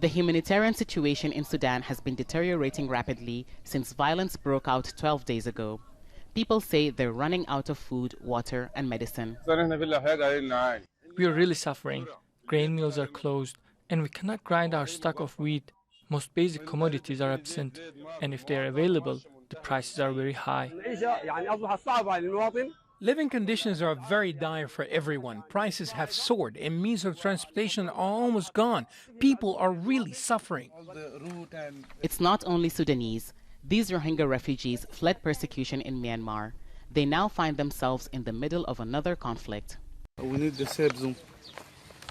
The humanitarian situation in Sudan has been deteriorating rapidly since violence broke out 12 days ago. People say they're running out of food, water, and medicine. We are really suffering. Grain mills are closed, and we cannot grind our stock of wheat. Most basic commodities are absent, and if they are available, the prices are very high. Living conditions are very dire for everyone. Prices have soared and means of transportation are almost gone. People are really suffering. It's not only Sudanese. These Rohingya refugees fled persecution in Myanmar. They now find themselves in the middle of another conflict. We need the safe zone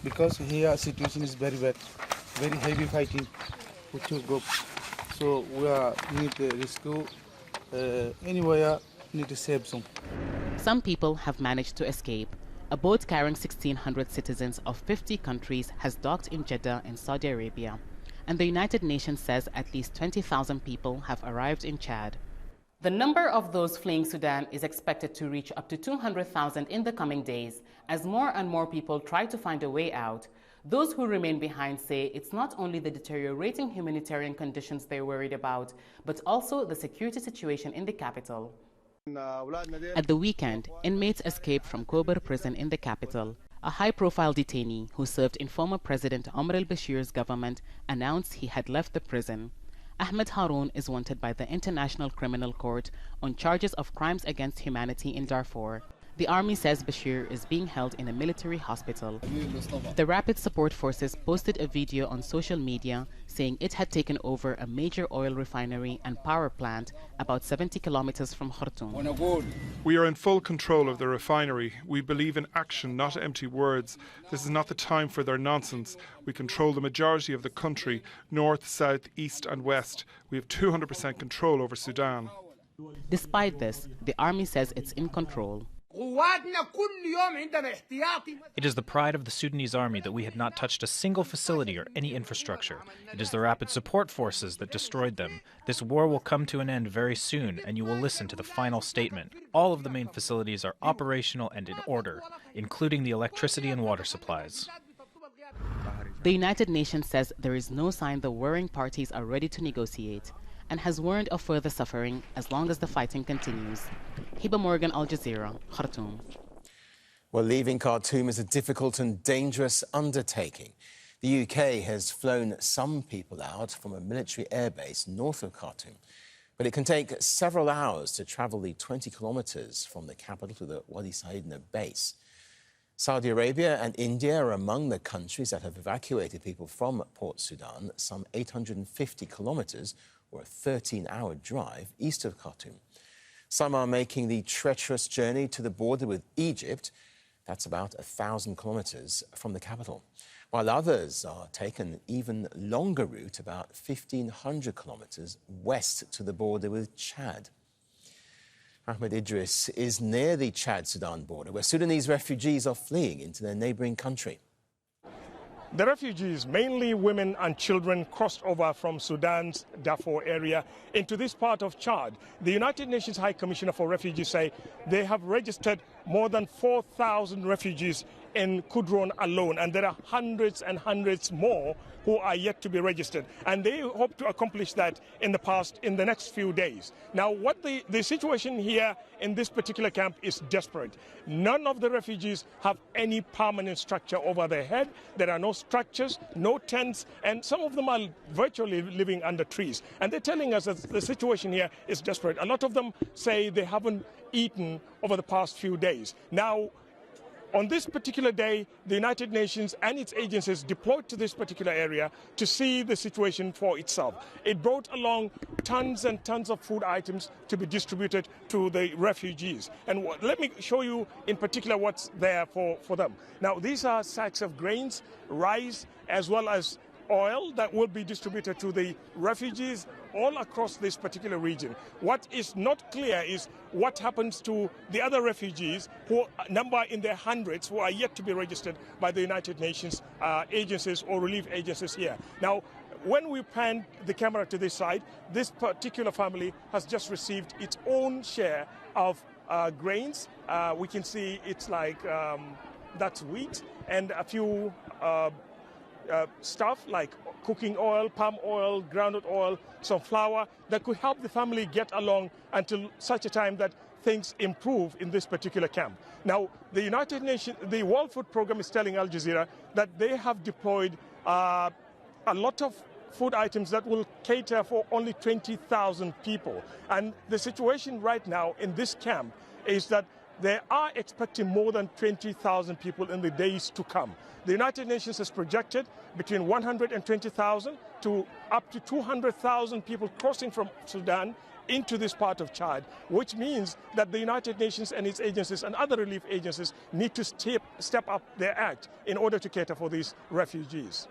because here situation is very bad, very heavy fighting with two groups. So we need the rescue anywhere, need a safe zone. Some people have managed to escape. A boat carrying 1,600 citizens of 50 countries has docked in Jeddah in Saudi Arabia. And the United Nations says at least 20,000 people have arrived in Chad. The number of those fleeing Sudan is expected to reach up to 200,000 in the coming days, as more and more people try to find a way out. Those who remain behind say it's not only the deteriorating humanitarian conditions they're worried about, but also the security situation in the capital. At the weekend, inmates escaped from Kober prison in the capital. A high-profile detainee who served in former President Omar al-Bashir's government announced he had left the prison. Ahmed Haroun is wanted by the International Criminal Court on charges of crimes against humanity in Darfur. The army says Bashir is being held in a military hospital. The Rapid Support Forces posted a video on social media saying it had taken over a major oil refinery and power plant about 70 kilometers from Khartoum. We are in full control of the refinery. We believe in action, not empty words. This is not the time for their nonsense. We control the majority of the country, north, south, east and west. We have 200% control over Sudan. Despite this, the army says it's in control. It is the pride of the Sudanese army that we had not touched a single facility or any infrastructure. It is the rapid support forces that destroyed them. This war will come to an end very soon, and you will listen to the final statement. All of the main facilities are operational and in order, including the electricity and water supplies. The United Nations says there is no sign the warring parties are ready to negotiate, and has warned of further suffering as long as the fighting continues. Hiba Morgan, Al Jazeera, Khartoum. Well, leaving Khartoum is a difficult and dangerous undertaking. The UK has flown some people out from a military airbase north of Khartoum, but it can take several hours to travel the 20 kilometres from the capital to the Wadi Saidna base. Saudi Arabia and India are among the countries that have evacuated people from Port Sudan, some 850 kilometres, or a 13-hour drive east of Khartoum. Some are making the treacherous journey to the border with Egypt. That's about 1,000 kilometres from the capital, while others are taking an even longer route, about 1,500 kilometres west to the border with Chad. Ahmed Idris is near the Chad-Sudan border, where Sudanese refugees are fleeing into their neighbouring country. The refugees, mainly women and children, crossed over from Sudan's Darfur area into this part of Chad. The United Nations High Commissioner for Refugees say they have registered more than 4,000 refugees in Koufroune alone, and there are hundreds and hundreds more who are yet to be registered, and they hope to accomplish that in the next few days. Now, what the situation here in this particular camp is desperate. None of the refugees have any permanent structure over their head. There are no structures, no tents, and some of them are virtually living under trees. And they're telling us that the situation here is desperate. A lot of them say they haven't eaten over the past few days. Now, on this particular day, the United Nations and its agencies deployed to this particular area to see the situation for itself. It brought along tons and tons of food items to be distributed to the refugees. And let me show you in particular what's there for them. Now, these are sacks of grains, rice, as well as oil that will be distributed to the refugees all across this particular region. What is not clear is what happens to the other refugees who number in their hundreds who are yet to be registered by the United Nations agencies or relief agencies here. Now, when we pan the camera to this side, this particular family has just received its own share of grains. We can see it's like that's wheat and a few stuff like cooking oil, palm oil, groundnut oil, some flour that could help the family get along until such a time that things improve in this particular camp. Now, the United Nations, the World Food Programme is telling Al Jazeera that they have deployed a lot of food items that will cater for only 20,000 people. And the situation right now in this camp is that they are expecting more than 20,000 people in the days to come. The United Nations has projected between 120,000 to up to 200,000 people crossing from Sudan into this part of Chad, which means that the United Nations and its agencies and other relief agencies need to step up their act in order to cater for these refugees.